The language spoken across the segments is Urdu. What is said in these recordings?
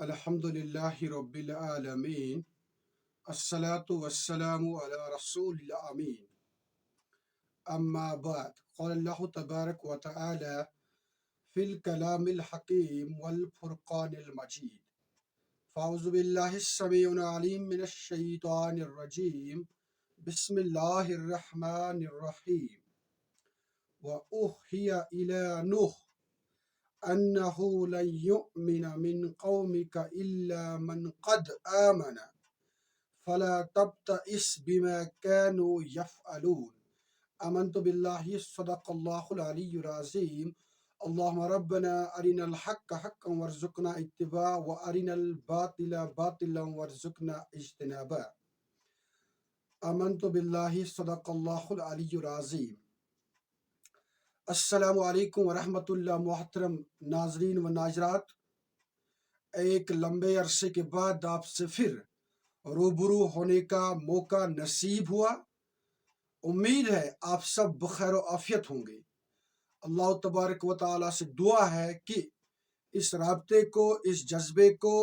الحمدللہ رب العالمین الصلاة والسلام علی رسول الامین اما بعد قال اللہ تبارک و تعالی فی الکلام الحکیم والفرقان المجید فاعوذ باللہ السمیع العلیم من الشیطان الرجیم بسم اللہ الرحمن الرحیم وأوحی الی نوح أنه لن يؤمن من قومك إلا من قد آمن فلا تبتئس بما كانوا يفعلون آمنت بالله صدق الله العلي العظيم اللهم ربنا أرنا الحق حقا وارزقنا اتباعه وأرنا الباطل باطلا وارزقنا اجتنابه آمنت بالله صدق الله العلي العظيم۔ السلام علیکم ورحمۃ اللہ۔ محترم ناظرین و ناظرات، ایک لمبے عرصے کے بعد آپ سے پھر روبرو ہونے کا موقع نصیب ہوا۔ امید ہے آپ سب بخیر و عافیت ہوں گے۔ اللہ تبارک و تعالیٰ سے دعا ہے کہ اس رابطے کو، اس جذبے کو،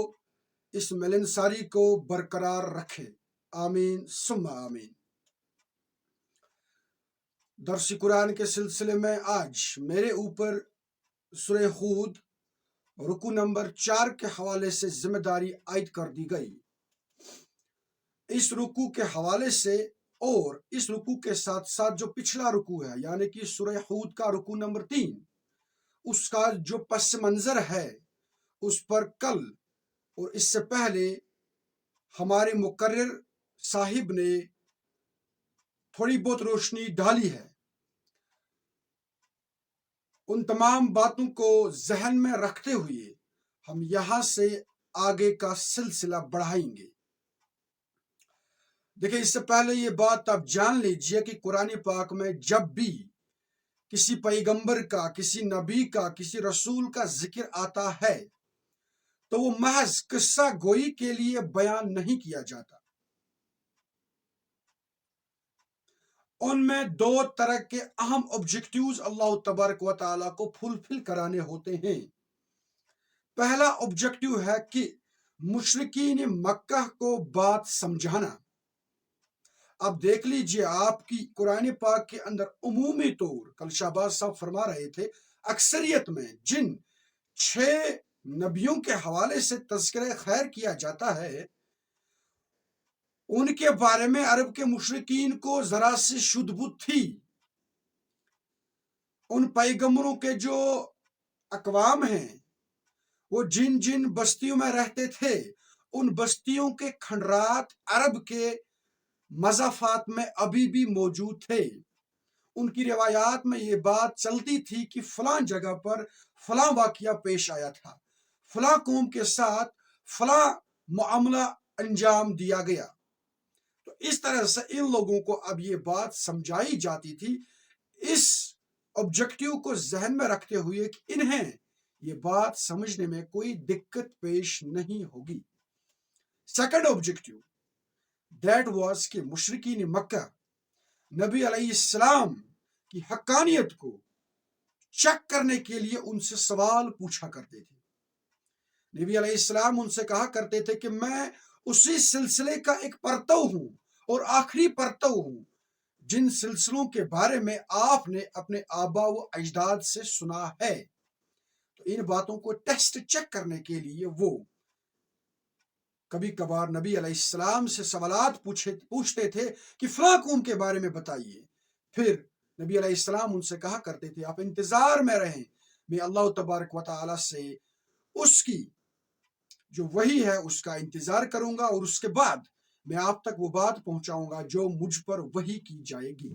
اس ملنساری کو برقرار رکھے، آمین ثم آمین۔ درس قرآن کے سلسلے میں آج میرے اوپر سورہ ہود رکوع نمبر 4 کے حوالے سے ذمہ داری عائد کر دی گئی۔ اس رکوع کے حوالے سے اور اس رکوع کے ساتھ ساتھ جو پچھلا رکوع ہے، یعنی کہ سورہ ہود کا رکوع نمبر 3، اس کا جو پس منظر ہے اس پر کل اور اس سے پہلے ہمارے مقرر صاحب نے تھوڑی بہت روشنی ڈالی ہے۔ ان تمام باتوں کو ذہن میں رکھتے ہوئے ہم یہاں سے آگے کا سلسلہ بڑھائیں گے۔ دیکھیں، اس سے پہلے یہ بات آپ جان لیجئے کہ قرآن پاک میں جب بھی کسی پیغمبر کا، کسی نبی کا، کسی رسول کا ذکر آتا ہے تو وہ محض قصہ گوئی کے لیے بیان نہیں کیا جاتا۔ ان میں دو طرح کے اہم آبجیکٹیوز اللہ تبارک و تعالیٰ کو فلفل کرانے ہوتے ہیں۔ پہلا آبجیکٹیو ہے کہ مشرکین مکہ کو بات سمجھانا۔ اب دیکھ لیجئے، آپ کی قرآن پاک کے اندر عمومی طور، کل شہباز صاحب فرما رہے تھے، اکثریت میں جن 6 نبیوں کے حوالے سے تذکرہ خیر کیا جاتا ہے، ان کے بارے میں عرب کے مشرکین کو ذرا سی شد بد تھی۔ ان پیغمبروں کے جو اقوام ہیں، وہ جن جن بستیوں میں رہتے تھے، ان بستیوں کے کھنڈرات عرب کے مضافات میں ابھی بھی موجود تھے۔ ان کی روایات میں یہ بات چلتی تھی کہ فلاں جگہ پر فلاں واقعہ پیش آیا تھا، فلاں قوم کے ساتھ فلاں معاملہ انجام دیا گیا۔ تو اس طرح سے ان لوگوں کو اب یہ بات سمجھائی جاتی تھی، اس آبجیکٹیو کو ذہن میں رکھتے ہوئے کہ انہیں یہ بات سمجھنے میں کوئی دقت پیش نہیں ہوگی۔ سیکنڈ آبجیکٹیو دیٹ واز کہ مشرکین مکہ نبی علیہ السلام کی حقانیت کو چیک کرنے کے لیے ان سے سوال پوچھا کرتے تھے۔ نبی علیہ السلام ان سے کہا کرتے تھے کہ میں اسی سلسلے کا ایک پرتو ہوں اور آخری پرتو ہوں جن سلسلوں کے بارے میں آپ نے اپنے آبا و اجداد سے سنا ہے۔ تو ان باتوں کو ٹیسٹ چیک کرنے کے لیے وہ کبھی کبھار نبی علیہ السلام سے سوالات پوچھتے تھے کہ فلاں قوم کے بارے میں بتائیے۔ پھر نبی علیہ السلام ان سے کہا کرتے تھے آپ انتظار میں رہیں، میں اللہ تبارک و تعالیٰ سے اس کی جو وحی ہے اس کا انتظار کروں گا، اور اس کے بعد میں آپ تک وہ بات پہنچاؤں گا جو مجھ پر وحی کی جائے گی۔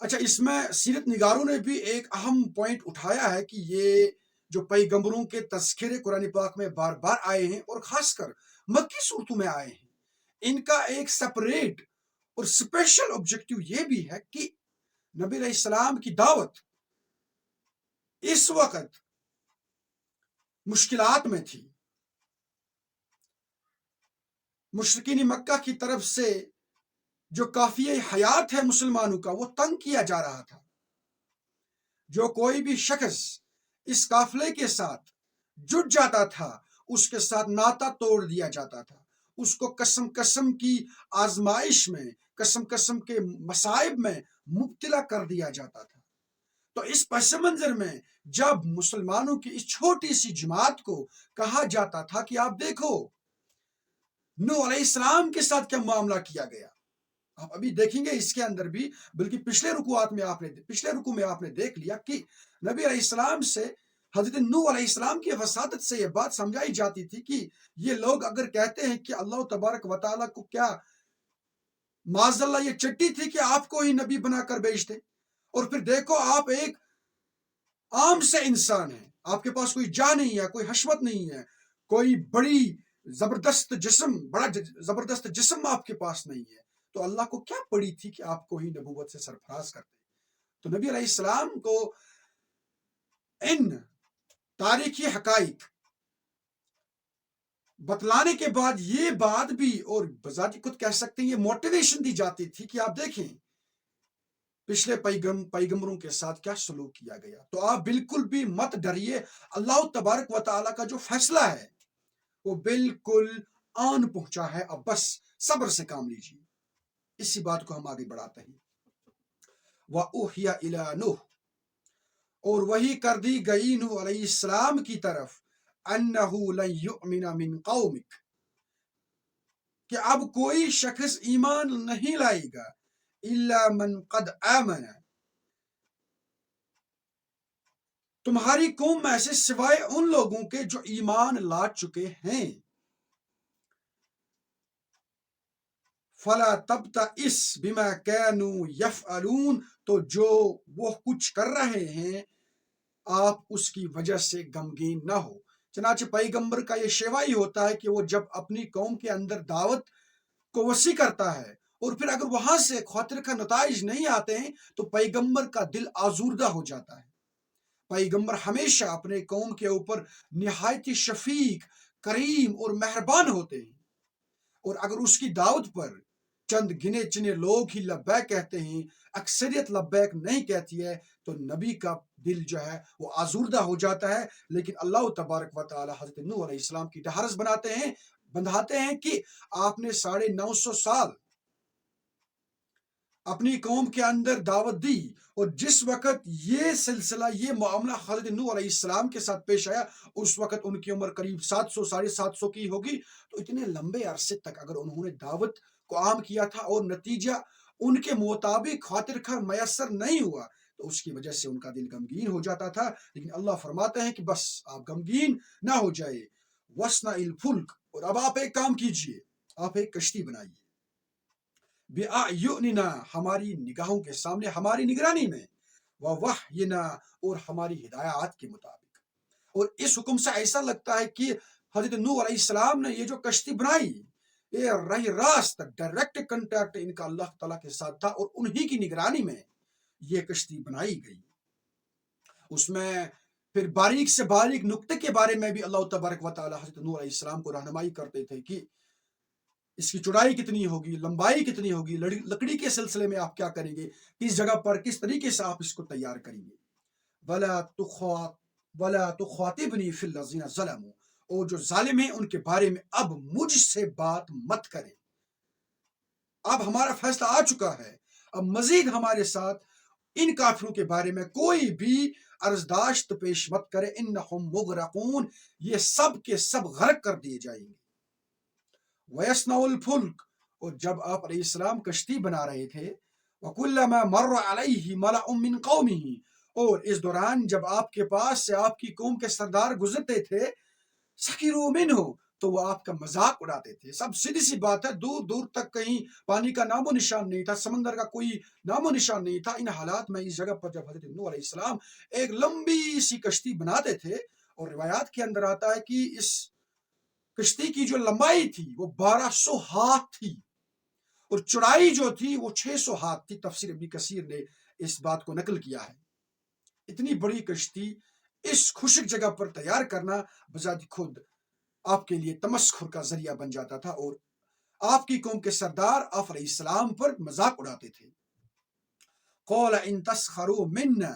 اچھا، اس میں سیرت نگاروں نے بھی ایک اہم پوائنٹ اٹھایا ہے کہ یہ جو پیغمبروں کے تذکرے قرآن پاک میں بار بار آئے ہیں اور خاص کر مکی صورتوں میں آئے ہیں، ان کا ایک سپریٹ اور اسپیشل آبجیکٹیو یہ بھی ہے کہ نبی علیہ السلام کی دعوت اس وقت مشکلات میں تھی۔ مشرکین مکہ کی طرف سے جو قافیہ حیات ہے مسلمانوں کا، وہ تنگ کیا جا رہا تھا۔ جو کوئی بھی شخص اس قافلے کے ساتھ جٹ جاتا تھا اس کے ساتھ ناتا توڑ دیا جاتا تھا، اس کو قسم قسم کی آزمائش میں، قسم قسم کے مصائب میں مبتلا کر دیا جاتا تھا۔ تو اس پس منظر میں جب مسلمانوں کی اس چھوٹی سی جماعت کو کہا جاتا تھا کہ آپ دیکھو نوح علیہ السلام کے ساتھ کیا معاملہ کیا گیا، آپ ابھی دیکھیں گے اس کے اندر بھی، بلکہ پچھلے رکوع میں آپ نے دیکھ لیا کہ نبی علیہ السلام سے، حضرت نوح علیہ السلام کی وساطت سے یہ بات سمجھائی جاتی تھی کہ یہ لوگ اگر کہتے ہیں کہ اللہ تبارک و تعالیٰ کو کیا معاذ اللہ یہ چٹی تھی کہ آپ کو ہی نبی بنا کر بھیج دے، اور پھر دیکھو آپ ایک عام سے انسان ہیں، آپ کے پاس کوئی جان نہیں ہے، کوئی حشمت نہیں ہے، کوئی بڑا زبردست جسم آپ کے پاس نہیں ہے، تو اللہ کو کیا پڑی تھی کہ آپ کو ہی نبوت سے سرفراز کرتے۔ تو نبی علیہ السلام کو ان تاریخی حقائق بتلانے کے بعد یہ بات بھی، اور بذات خود کہہ سکتے ہیں یہ موٹیویشن دی جاتی تھی کہ آپ دیکھیں پچھلے پیغمبروں کے ساتھ کیا سلوک کیا گیا، تو آپ بالکل بھی مت ڈریے، اللہ تبارک و تعالیٰ کا جو فیصلہ ہے وہ بالکل آن پہنچا ہے، اب بس صبر سے کام لیجیے۔ اسی بات کو ہم آگے بڑھاتے ہیں۔ وَأُوحِيَ إِلَى نُوحٍ، اور وہی کر دی گئی نوح علیہ السلام کی طرف، أَنَّهُ لَن يُؤْمِنَ مِن قَوْمِكَ، کہ اب کوئی شخص ایمان نہیں لائے گا، إِلَّا مَن قَدْ آمَنَ، تمہاری قوم میں سے سوائے ان لوگوں کے جو ایمان لا چکے ہیں۔ فَلَا تَبْتَئِسْ بِمَا كَانُوا يَفْعَلُونَ، تو جو وہ کچھ کر رہے ہیں آپ اس کی وجہ سے غمگین نہ ہو۔ چنانچہ پیغمبر کا یہ شیوا ہی ہوتا ہے کہ وہ جب اپنی قوم کے اندر دعوت کو وسیع کرتا ہے اور پھر اگر وہاں سے خاطر کا نتائج نہیں آتے ہیں تو پیغمبر کا دل آزردہ ہو جاتا ہے۔ پیغمبر ہمیشہ اپنے قوم کے اوپر نہایت شفیق، کریم اور مہربان ہوتے ہیں، اور اگر اس کی دعوت پر چند گنے چنے لوگ ہی لبیک کہتے ہیں، اکثریت لبیک نہیں کہتی ہے، تو نبی کا دل جو ہے وہ آزردہ ہو جاتا ہے۔ لیکن اللہ تبارک و تعالی حضرت نوح علیہ السلام کی ڈھارس بندھاتے ہیں کہ آپ نے 950 سال اپنی قوم کے اندر دعوت دی، اور جس وقت یہ سلسلہ، یہ معاملہ حضرت نوح علیہ السلام کے ساتھ پیش آیا اس وقت ان کی عمر قریب 700 کی ہوگی۔ تو اتنے لمبے عرصے تک اگر انہوں نے دعوت کو عام کیا تھا اور نتیجہ ان کے مطابق خاطر خواہ میسر نہیں ہوا تو اس کی وجہ سے ان کا دل غمگین ہو جاتا تھا۔ لیکن اللہ فرماتے ہیں کہ بس آپ غمگین نہ ہو جائے، وَاصْنَعِ الْفُلْكَ، اور اب آپ ایک کام کیجئے، آپ ایک کشتی بنائیے، بِأَعْيُنِنَا، ہماری نگاہوں کے سامنے، ہماری نگرانی میں، وَوَحْيِنَا، اور ہماری ہدایات کے مطابق۔ اور اس حکم سے ایسا لگتا ہے کہ حضرت نوح علیہ السلام نے یہ جو کشتی بنائی، یہ راہ راست ڈائریکٹ کنٹیکٹ ان کا اللہ تعالیٰ کے ساتھ تھا، اور انہی کی نگرانی میں یہ کشتی بنائی گئی۔ اس میں پھر باریک سے باریک نقطے کے بارے میں بھی اللہ تبارک و تعالیٰ حضرت نوح علیہ السلام کو رہنمائی کرتے تھے کہ اس کی چوڑائی کتنی ہوگی، لمبائی کتنی ہوگی، لکڑی کے سلسلے میں آپ کیا کریں گے، کس جگہ پر کس طریقے سے آپ اس کو تیار کریں گے۔ وَلَا تُخَاطِبْنِي فِي الَّذِينَ ظَلَمُوا، اور جو ظالم ہیں ان کے بارے میں اب مجھ سے بات مت کریں، اب ہمارا فیصلہ آ چکا ہے، اب مزید ہمارے ساتھ ان کافروں کے بارے میں کوئی بھی عرضداشت پیش مت کرے، اِنَّهُمْ مُغْرَقُونَ، یہ سب کے سب غرق کر دیے جائیں گے۔ وَيَصْنَعُ الْفُلْكَ، اور جب آپ علیہ السلام کشتی بنا رہے تھے، وَكُلَّمَا مَرَّ عَلَيْهِ مَلَأٌ مِّن قَوْمِهِ، اور اس دوران جب آپ کے پاس سے آپ کی قوم کے سردار گزرتے تھے، سَخِرُوا مِنْهُ، تو وہ آپ کا مذاق اڑاتے تھے۔ سب سیدھی سی بات ہے، دور دور تک کہیں پانی کا نام و نشان نہیں تھا، سمندر کا کوئی نام و نشان نہیں تھا۔ ان حالات میں اس جگہ پر جب حضرت نوح علیہ السلام ایک لمبی سی کشتی بناتے تھے، اور روایات کے اندر آتا ہے کہ اس کشتی کی جو لمبائی تھی وہ 1200 ہاتھ تھی، اور چوڑائی جو تھی وہ 600 ہاتھ تھی۔ تفسیر ابن کثیر نے اس بات کو نقل کیا ہے۔ اتنی بڑی کشتی اس خشک جگہ پر تیار کرنا بذات خود آپ کے لیے تمسخر کا ذریعہ بن جاتا تھا، اور آپ کی قوم کے سردار آپ علیہ السلام پر مذاق اڑاتے تھے۔ قَالَ إِن تَسْخَرُوا مِنَّا،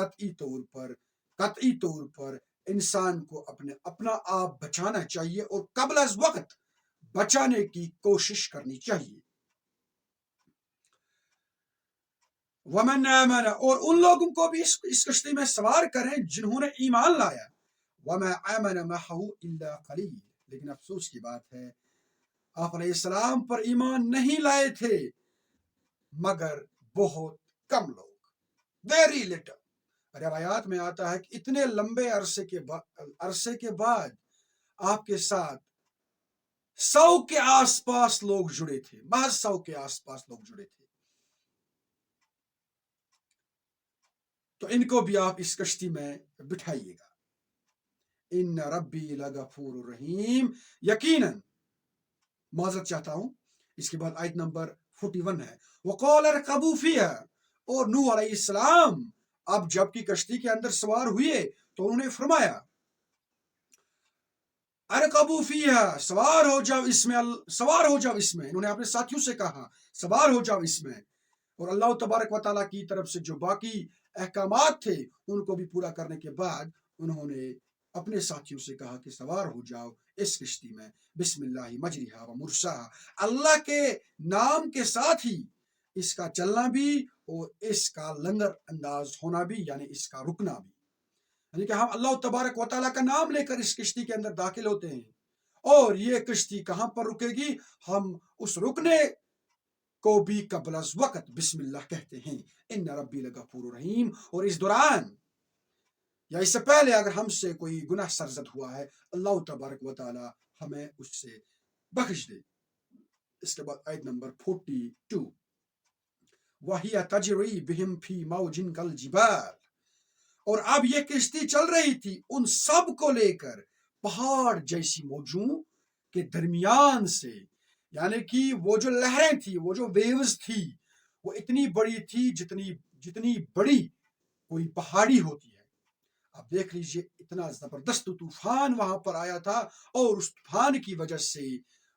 قطعی طور پر انسان کو اپنا آپ بچانا چاہیے اور قبل از وقت بچانے کی کوشش کرنی چاہیے. ومن آمن، اور ان لوگوں کو بھی اس کشتی میں سوار کریں جنہوں نے ایمان لایا. وما آمن معه الا قلیل، لیکن افسوس کی بات ہے آپ علیہ السلام پر ایمان نہیں لائے تھے مگر بہت کم لوگ. Very little. روایات میں آتا ہے کہ اتنے لمبے عرصے کے بعد آپ کے ساتھ 100 کے آس پاس لوگ جڑے تھے، محض 100 کے آس پاس لوگ جڑے تھے. تو ان کو بھی آپ اس کشتی میں بٹھائیے گا. ان ربی لغفور رحیم، یقیناً، معذرت چاہتا ہوں، اس کے بعد آیت نمبر 41 ہے. وقال اركبوا فيها، اور نوح علیہ السلام اب جب کی کشتی کے اندر سوار ہوئے تو انہوں نے فرمایا اركبوا فيها، سوار ہو جاؤ اس میں، سوار ہو جاؤ اس میں. انہوں نے اپنے ساتھیوں سے کہا سوار ہو جاؤ اس میں. اور اللہ تبارک و تعالیٰ کی طرف سے جو باقی احکامات تھے ان کو بھی پورا کرنے کے بعد انہوں نے اپنے ساتھیوں سے کہا کہ سوار ہو جاؤ اس کشتی میں. بسم اللہ مجریہا و مرساہا، اللہ کے نام کے ساتھ ہی اس کا چلنا بھی اور اس کا لنگر انداز ہونا بھی، یعنی اس کا رکنا بھی. یعنی کہ ہم اللہ تبارک و تعالیٰ کا نام لے کر اس کشتی کے اندر داخل ہوتے ہیں اور یہ کشتی کہاں پر رکے گی، ہم اس رکنے کو بھی قبل از وقت بسم اللہ کہتے ہیں. ان ربی لغفور رحیم. اور اس دوران یا اس سے پہلے اگر ہم سے کوئی گناہ سرزد ہوا ہے اللہ تبارک و تعالی ہمیں اس سے بخش دے. اس کے بعد آیت نمبر 42 وَهِيَ تَجْرِي بِهِمْ فِي مَوْجٍ كَالْجِبَالِ، اور اب یہ کشتی چل رہی تھی ان سب کو لے کر پہاڑ جیسی موجوں کے درمیان سے. یعنی کہ وہ جو لہریں تھی، وہ جو ویوز تھی، وہ اتنی بڑی تھی جتنی بڑی کوئی پہاڑی ہوتی ہے. آپ دیکھ لیجئے اتنا زبردست طوفان وہاں پر آیا تھا اور اس طوفان کی وجہ سے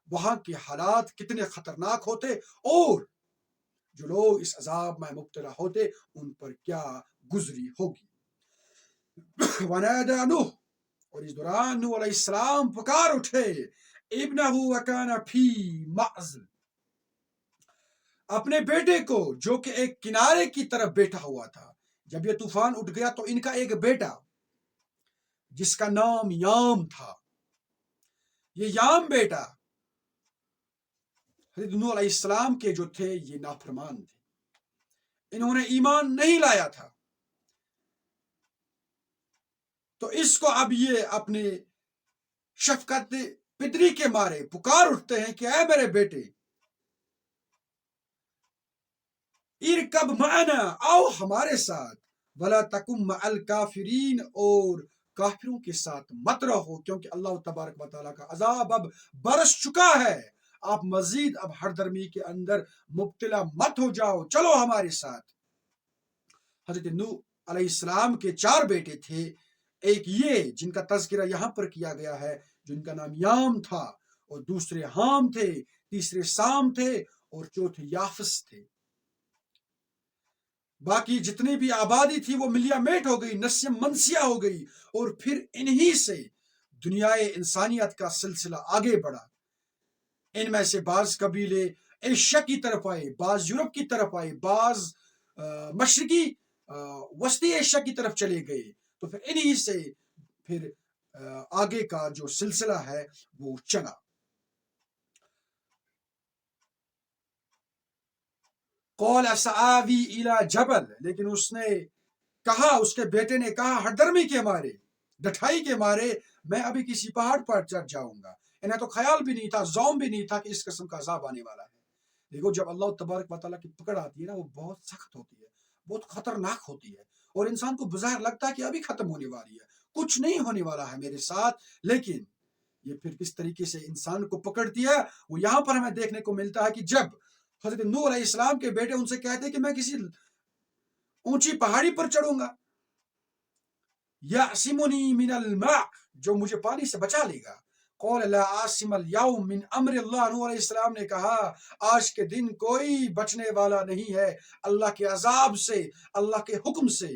وہاں کے حالات کتنے خطرناک ہوتے اور جو لوگ اس عذاب میں مبتلا ہوتے ان پر کیا گزری ہوگی. وَنَادَى نُوح، اور اس دوران نوح علیہ السلام پکار اٹھے ابنہ وَكَانَ فِي مَعْزِلٍ، اپنے بیٹے کو جو کہ ایک کنارے کی طرف بیٹھا ہوا تھا. جب یہ طوفان اٹھ گیا تو ان کا ایک بیٹا جس کا نام یام تھا، یہ یام بیٹا حضرت نوح علیہ السلام کے جو تھے یہ نافرمان تھے، انہوں نے ایمان نہیں لایا تھا. تو اس کو اب یہ اپنے شفقت پدری کے مارے پکار اٹھتے ہیں کہ اے میرے بیٹے ارکب معنا، آؤ ہمارے ساتھ، ولا تکن مع الکافرین، اور کافروں کے ساتھ مت رہو کیونکہ اللہ تبارک و تعالیٰ کا عذاب اب برس چکا ہے. آپ مزید اب ہر درمی کے اندر مبتلا مت ہو جاؤ، چلو ہمارے ساتھ. حضرت نوح علیہ السلام کے 4 بیٹے تھے. ایک یہ جن کا تذکرہ یہاں پر کیا گیا ہے جن کا نام یام تھا، اور دوسرے حام تھے، تیسرے سام تھے اور چوتھے یافس تھے. باقی جتنی بھی آبادی تھی وہ ملیا میٹ ہو گئی، نسیہ منسیہ ہو گئی، اور پھر انہی سے دنیائے انسانیت کا سلسلہ آگے بڑھا. ان میں سے بعض قبیلے ایشیا کی طرف آئے، بعض یورپ کی طرف آئے، بعض مشرقی وسطی ایشیا کی طرف چلے گئے. تو پھر انہی سے پھر آگے کا جو سلسلہ ہے وہ چلا. قال سآوی الی جبل، لیکن اس نے کہا، اس کے بیٹے نے کہا ہردرمی کے مارے، ڈٹھائی کے مارے، میں ابھی کسی پہاڑ پر چڑھ جاؤں گا. انہیں تو خیال بھی نہیں تھا، زوم بھی نہیں تھا کہ اس قسم کا عذاب آنے والا ہے. دیکھو جب اللہ تبارک و تعالیٰ کی پکڑ آتی ہے نا وہ بہت سخت ہوتی ہے، بہت خطرناک ہوتی ہے، اور انسان کو بظاہر لگتا ہے کہ ابھی ختم ہونے والی ہے، کچھ نہیں ہونے والا ہے میرے ساتھ. لیکن یہ پھر کس طریقے سے انسان کو پکڑتی ہے وہ یہاں پر ہمیں دیکھنے کو ملتا ہے کہ جب حضرت نوح علیہ السلام کے بیٹے ان سے کہتے کہ میں کسی اونچی پہاڑی پر چڑھوں گا، یعصمنی من الماء، جو مجھے پانی سے بچا لے گا. قول لا عاصم اليوم من امر اللہ، نوح علیہ السلام نے کہا آج کے دن کوئی بچنے والا نہیں ہے اللہ کے عذاب سے، اللہ کے حکم سے.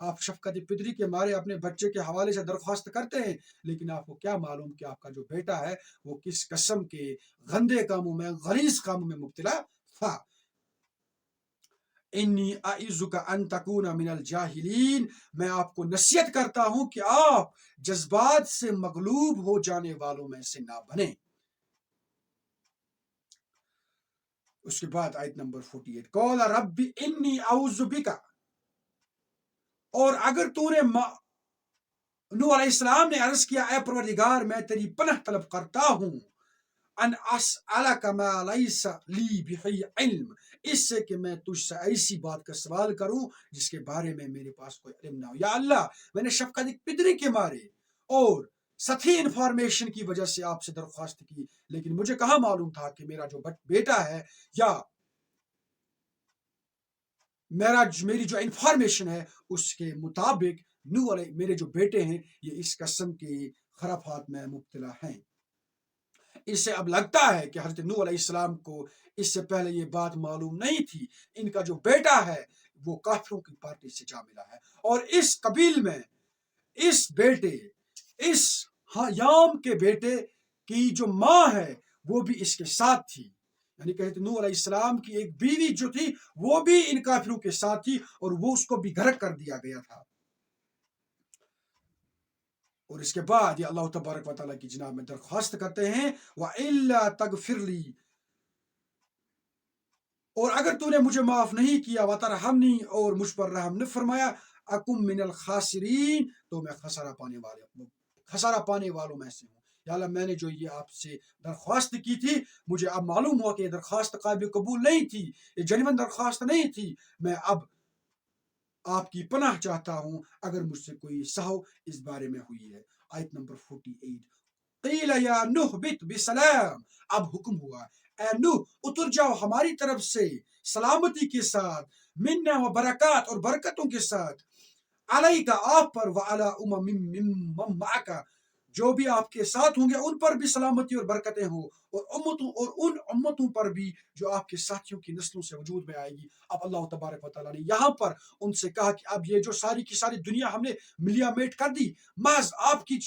آپ شفقت پدری کے مارے اپنے بچے کے حوالے سے درخواست کرتے ہیں، لیکن آپ کو کیا معلوم کہ آپ کا جو بیٹا ہے وہ کس قسم کے گندے کاموں میں، غلیظ کاموں میں مبتلا تھا۔ انی اعظک ان تکون من الجاہلین، میں آپ کو نصیحت کرتا ہوں کہ آپ جذبات سے مغلوب ہو جانے والوں میں سے نہ بنیں۔ اس کے بعد آیت نمبر 48، قال رب انی اعوذ بک، اور اگر تو نے نوح علیہ السلام نے عرض کیا اے پروردگار میں تیری پناہ طلب کرتا ہوں، ان اسألک ما لیس لی بہی علم، اس سے کہ میں تجھ سے ایسی بات کا سوال کروں جس کے بارے میں میرے پاس کوئی علم نہ ہو۔ یا اللہ، میں نے شفقت پدری کے مارے اور سطحی انفارمیشن کی وجہ سے آپ سے درخواست کی، لیکن مجھے کہاں معلوم تھا کہ میرا جو بیٹا ہے یا میری جو انفارمیشن ہے اس کے مطابق نوح علیہ میرے جو بیٹے ہیں یہ اس قسم کی خرافات میں مبتلا ہیں۔ اس سے اب لگتا ہے کہ حضرت نوح علیہ السلام کو اس سے پہلے یہ بات معلوم نہیں تھی، ان کا جو بیٹا ہے وہ کافروں کی پارٹی سے جا ملا ہے، اور اس قبیل میں اس بیٹے، اس یام کے بیٹے کی جو ماں ہے وہ بھی اس کے ساتھ تھی، یعنی کہ نوح علیہ السلام کی ایک بیوی جو تھی وہ بھی ان کافروں کے ساتھ تھی، اور وہ اس کو بھی غرق کر دیا گیا تھا۔ اور اس کے بعد یہ اللہ تبارک و تعالیٰ کی جناب میں درخواست کرتے ہیں وَإِلَّا تَغْفِرْ لِي، اور اگر تو نے مجھے معاف نہیں کیا وَتَرْحَمْنِي، اور مجھ پر رحم نہ فرمایا، اَكُن مِّنَ الْخَاسِرِينَ، تو میں خسارہ پانے والوں میں سے ہوں۔ یا اللہ، میں نے جو یہ آپ سے درخواست کی تھی، مجھے اب معلوم ہوا کہ یہ درخواست قابل قبول نہیں تھی، یہ جینوین درخواست نہیں تھی، میں اب آپ کی پناہ چاہتا ہوں اگر مجھ سے کوئی سہو اس بارے میں ہوئی ہے۔ آیت نمبر 48، قیل یا نوح بت بسلام، اب حکم ہوا اے نوح اتر جاؤ ہماری طرف سے سلامتی کے ساتھ، منا و برکات، اور برکتوں کے ساتھ، علیکا آپ پر، وعلی امم ممن معک، جو بھی آپ کے ساتھ ہوں گے ان پر بھی سلامتی اور برکتیں ہوں، اور ان امتوں پر بھی جو آپ کے ساتھیوں کی نسلوں سے وجود میں آئے گی۔ اب اللہ تبارک و تعالیٰ نے یہاں پر ان سے کہا کہ اب یہ جو ساری کی ساری دنیا ہم نے ملیا میٹ کر دی، محض آپ کی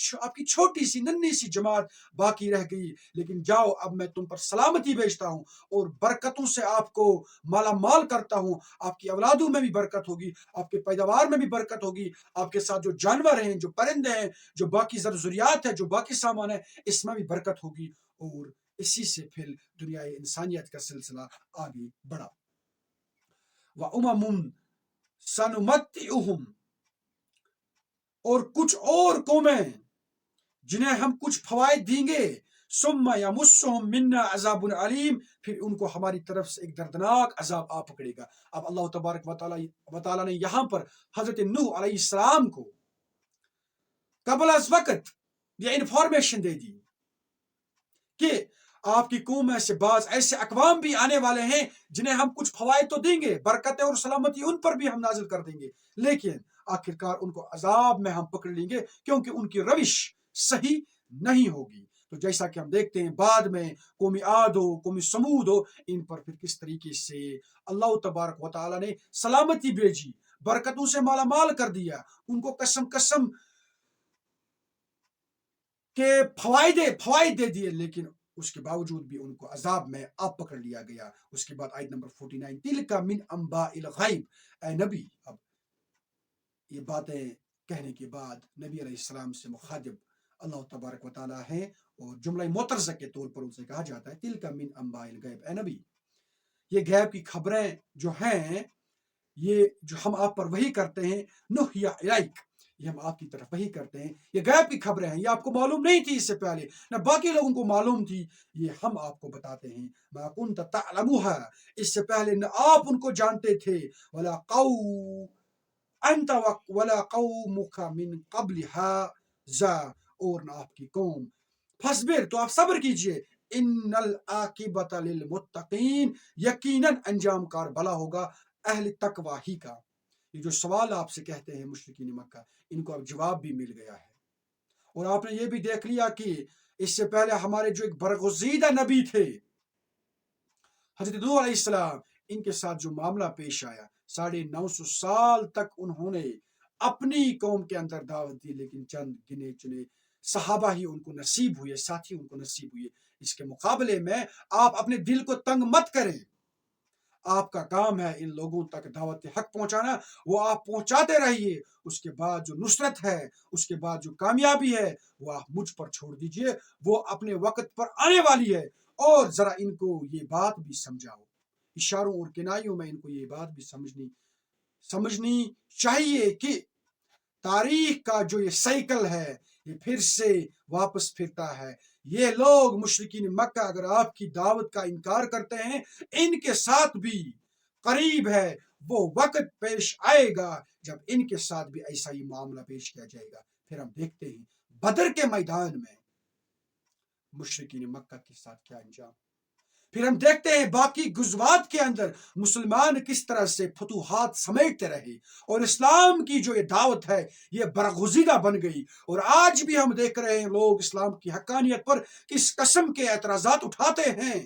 چھوٹی سی ننھی سی جماعت باقی رہ گئی، لیکن جاؤ اب میں تم پر سلامتی بھیجتا ہوں اور برکتوں سے آپ کو مالا مال کرتا ہوں، آپ کی اولادوں میں بھی برکت ہوگی، آپ کے پیداوار میں بھی برکت ہوگی، آپ کے ساتھ جو جانور ہیں، جو پرندے ہیں، جو باقی ضروریات ہے، جو باقی سامان ہے، اس میں بھی برکت ہوگی، اور اسی سے پھر دنیا انسانیت کا سلسلہ آگے بڑھا۔ وَأُمَمٌ سَنُمَتِّعُهُمْ، اور کچھ اور قومیں جنہیں ہم کچھ فوائد دیں گے، ثم یمسہم منا عذاب علیم، پھر ان کو ہماری طرف سے ایک دردناک عذاب آ پکڑے گا۔ اب اللہ تبارک و تعالیٰ نے یہاں پر حضرت نوح علیہ السلام کو قبل از وقت یہ انفارمیشن دے دی کہ آپ کی قوم میں سے بعض ایسے اقوام بھی آنے والے ہیں جنہیں ہم کچھ فوائد تو دیں گے، برکتیں اور سلامتی ان پر بھی ہم نازل کر دیں گے، لیکن آخرکار ان کو عذاب میں ہم پکڑ لیں گے کیونکہ ان کی روش صحیح نہیں ہوگی۔ تو جیسا کہ ہم دیکھتے ہیں بعد میں قوم عاد ہو، قوم سمود ہو، ان پر پھر کس طریقے سے اللہ تبارک و تعالیٰ نے سلامتی بھیجی، برکتوں سے مالا مال کر دیا، ان کو قسم کے فوائد دے دیے، لیکن اس کے باوجود بھی ان کو عذاب میں آپ پکڑ لیا گیا۔ اس کے بعد آیت نمبر 49، تِلْکَ مِنْ أَنْبَاءِ الْغَیْبِ، اے نبی، اب یہ باتیں کہنے کے بعد نبی علیہ السلام سے مخاطب اللہ تبارک و تعالیٰ ہے، اور جملہ معترضہ کے طور پر ان سے کہا جاتا ہے تِلْکَ مِنْ أَنْبَاءِ الْغَیْبِ، اے نبی، یہ غیب کی خبریں جو ہیں، یہ جو ہم آپ پر وحی کرتے ہیں، نُحْیَ إِلَیْکَ، یہ ہم آپ کی طرف وحی کرتے ہیں، یہ غیب کی خبریں ہیں، یہ آپ کو معلوم نہیں تھی اس سے پہلے، نہ باقی لوگوں کو معلوم تھی، یہ ہم آپ کو بتاتے ہیں، مَا كُنْتَ تَعْلَمُهَا، اس سے پہلے نہ آپ ان کو جانتے تھے، وَلَا أَنْتَ وَلَا قَوْمُكَ مِنْ قَبْلِ هَٰذَا، اور نہ آپ کی قوم، فَاصْبِرْ، تو آپ صبر کیجئے، إِنَّ الْعَاقِبَةَ لِلْمُتَّقِينَ، یقیناً انجام کار بھلا ہوگا اہل تقوی ہی کا۔ یہ جو سوال آپ سے کہتے ہیں مشرکین مکہ، ان کو اب جواب بھی مل گیا ہے، اور آپ نے یہ بھی دیکھ لیا کہ اس سے پہلے ہمارے جو ایک برگزیدہ نبی تھے حضرت نوح علیہ السلام، ان کے ساتھ جو معاملہ پیش آیا، 950 سال تک انہوں نے اپنی قوم کے اندر دعوت دی، لیکن چند گنے چنے صحابہ ہی ان کو نصیب ہوئے، ساتھی ان کو نصیب ہوئے۔ اس کے مقابلے میں آپ اپنے دل کو تنگ مت کریں، آپ کا کام ہے ان لوگوں تک دعوت حق پہنچانا، وہ آپ پہنچاتے رہیے، اس کے بعد جو نصرت ہے، اس کے بعد جو کامیابی ہے، وہ آپ مجھ پر چھوڑ دیجئے، وہ اپنے وقت پر آنے والی ہے۔ اور ذرا ان کو یہ بات بھی سمجھاؤ، اشاروں اور کنائیوں میں ان کو یہ بات بھی سمجھنی چاہیے کہ تاریخ کا جو یہ سائیکل ہے یہ پھر سے واپس پھرتا ہے۔ یہ لوگ مشرکین مکہ اگر آپ کی دعوت کا انکار کرتے ہیں، ان کے ساتھ بھی قریب ہے وہ وقت پیش آئے گا جب ان کے ساتھ بھی ایسا ہی معاملہ پیش کیا جائے گا۔ پھر ہم دیکھتے ہیں بدر کے میدان میں مشرکین مکہ کے ساتھ کیا انجام، پھر ہم دیکھتے ہیں باقی غزوات کے اندر مسلمان کس طرح سے فتوحات سمیٹتے رہے، اور اسلام کی جو یہ دعوت ہے یہ برگزیدہ بن گئی۔ اور آج بھی ہم دیکھ رہے ہیں لوگ اسلام کی حقانیت پر کس قسم کے اعتراضات اٹھاتے ہیں،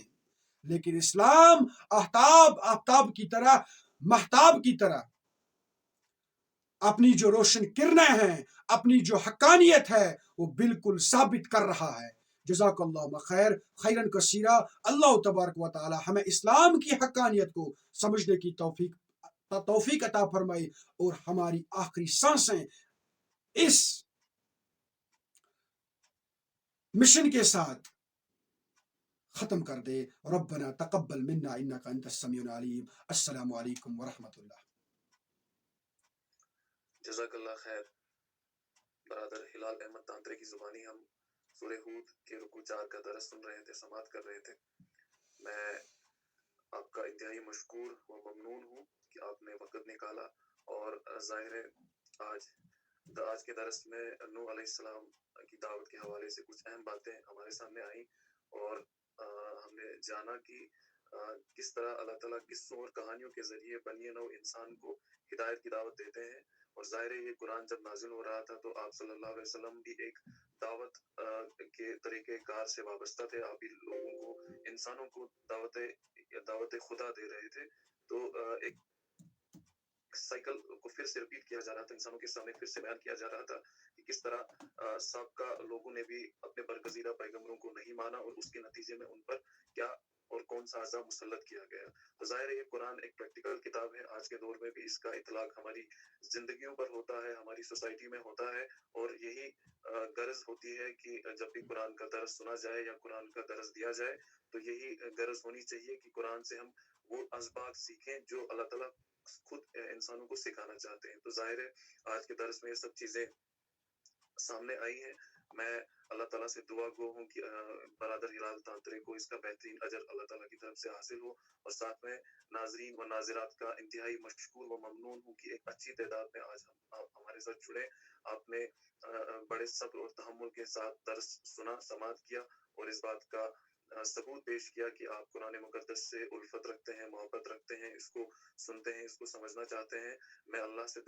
لیکن اسلام آفتاب کی طرح، مہتاب کی طرح اپنی جو روشن کرنیں ہیں، اپنی جو حقانیت ہے وہ بالکل ثابت کر رہا ہے۔ جزاک اللہ خیر، خیرن کثیرہ۔ اللہ تبارک و تعالی ہمیں اسلام کی حقانیت کو سمجھنے کی توفیق عطا فرمائے، اور ہماری آخری سانسیں اس مشن کے ساتھ ختم کر دے۔ ربنا تقبل منا انک انت السمیع العلیم۔ السلام علیکم ورحمۃ اللہ۔ جزاک اللہ خیر برادر ہلال احمد تانترے کی زبانی ہم سورہ ہود کے رکوع 4 کا درس سن رہے تھے، سماعت کر رہے تھے۔ میں آپ کا انتہائی مشکور و ممنون ہوں کہ آپ نے وقت نکالا، اور ظاہر ہے آج کے درس میں نوح علیہ السلام کی دعوت کے حوالے سے کچھ اہم باتیں ہمارے سامنے آئیں، اور ہم نے جانا کہ کس طرح اللہ تعالیٰ قصوں اور کہانیوں کے ذریعے بنی نوع انسان کو ہدایت کی دعوت دیتے ہیں۔ اور ظاہر ہے یہ قرآن جب نازل ہو رہا تھا تو آپ صلی اللہ علیہ وسلم بھی ایک دعوت کے طریقہ کار سے وابستہ تھے، آپ بھی لوگوں کو، انسانوں کو دعوت خدا دے رہے تھے۔ تو ایک سائیکل کو پھر سے ریپیٹ کیا جا رہا تھا، انسانوں کے سامنے پھر سے بیان کیا جا رہا تھا کہ کس طرح سابقہ لوگوں نے بھی اپنے برگزیدہ پیغمبروں کو نہیں مانا، اور اس کے نتیجے میں ان پر کیا اور کون سا عذاب مسلط کیا گیا۔ تو ظاہر ہے یہ قرآن ایک پریکٹیکل کتاب ہے، آج کے دور میں بھی اس کا اطلاق ہماری زندگیوں پر ہوتا ہے، ہماری سوسائٹی میں ہوتا ہے، اور یہی غرض ہوتی ہے کہ جب بھی قرآن کا درس سنا جائے یا قرآن کا درس دیا جائے تو یہی غرض ہونی چاہیے کہ قرآن سے ہم وہ اسباق سیکھیں جو اللہ تعالیٰ خود انسانوں کو سکھانا چاہتے ہیں۔ تو ظاہر ہے آج کے درس میں یہ سب چیزیں سامنے آئی ہیں۔ میں اللہ تعالیٰ سے دعا گو ہوں کہ برادر ہلال تانترے کو اس کا بہترین اجر اللہ تعالیٰ کی طرف سے حاصل ہو، اور ساتھ میں ناظرین و ناظرات کا انتہائی مشکور و ممنون ہوں کہ ایک اچھی تعداد میں آج آپ ہمارے ساتھ جڑے، آپ نے بڑے صبر اور تحمل کے ساتھ درس سنا، سماعت کیا، اور اس بات کا ثبوت پیش کیا کہ آپ قرآن مقدس سے الفت رکھتے ہیں، محبت رکھتے ہیں، اس کو سنتے ہیں، اس کو سمجھنا چاہتے ہیں۔ میں اللہ سے